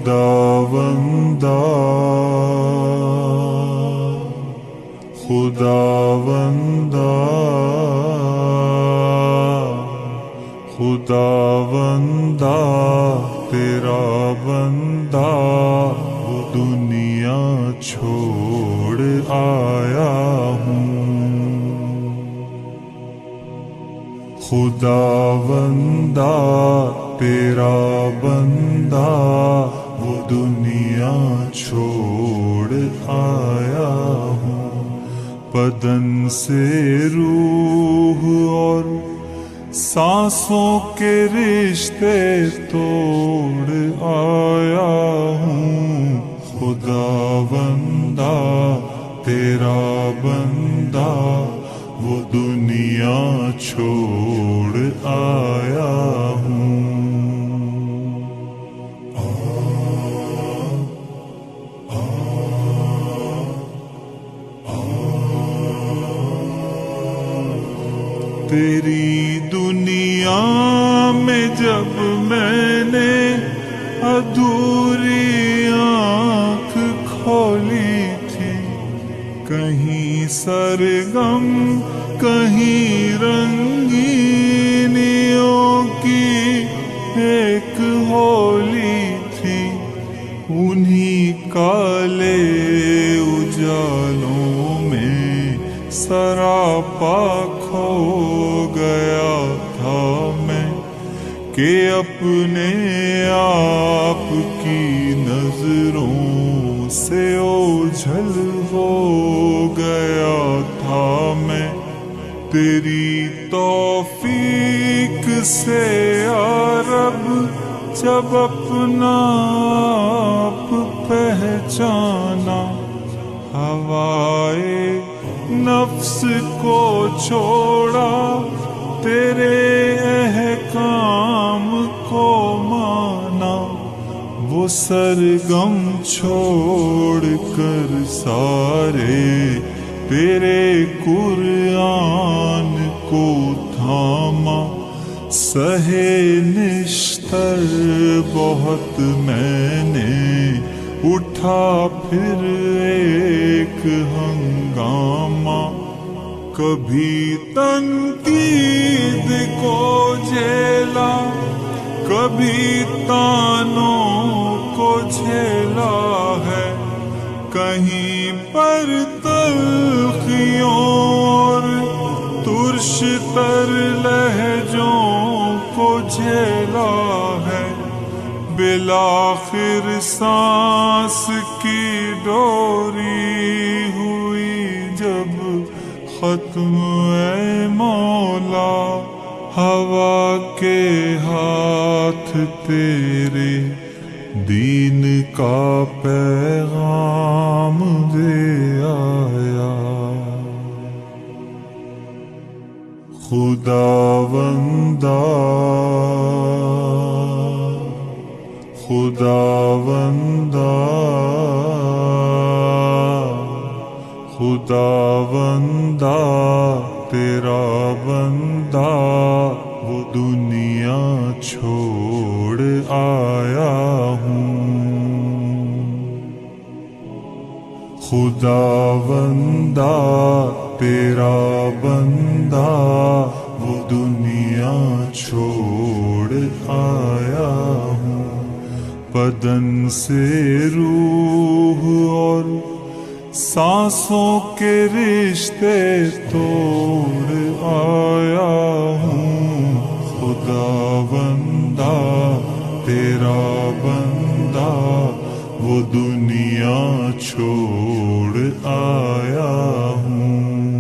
خداوندا خداوندا خداوندا تیرا بندہ وہ دنیا چھوڑ آیا ہوں خداوندا تیرا بندہ وہ دنیا چھوڑ آیا ہوں بدن سے روح اور سانسوں کے رشتے توڑ آیا ہوں خداوندا تیرا بندہ وہ دنیا چھوڑ آیا ہوں تیری دنیا میں جب میں نے ادھوری آنکھ کھولی تھی کہیں سرگم کہیں رنگینیوں کی ایک ہولی تھی انہی کالے اجالوں میں سراپا کھو گیا تھا میں کہ اپنے آپ کی نظروں سے اوجھل ہو گیا تھا میں تیری توفیق سے یا رب جب اپنا آپ پہچانا ہوائے نفس کو چھوڑا تیرے احکام کو مانا وہ سرگم چھوڑ کر سارے تیرے قرآن کو تھاما سہے نشتر بہت میں نے اٹھا پھر ایک ہنگامہ کبھی تنقید کو جھیلا کبھی تانوں کو جھیلا ہے کہیں پر تلخیوں اور ترش تر لہجوں کو جھیلا ہے بالآخر سانس کی ڈوری ہوئی جب ختم اے مولا ہوا کے ہاتھ تیرے دین کا پیغام دے آیا خداوندا خداوندا خداوندا تیرا بندہ وہ دنیا چھوڑ آیا ہوں خداوندا تیرا بندہ وہ دنیا چھوڑ آیا ہوں بدن سے روح اور سانسوں کے رشتے توڑ آیا ہوں خداوندا تیرا بندہ وہ دنیا چھوڑ آیا ہوں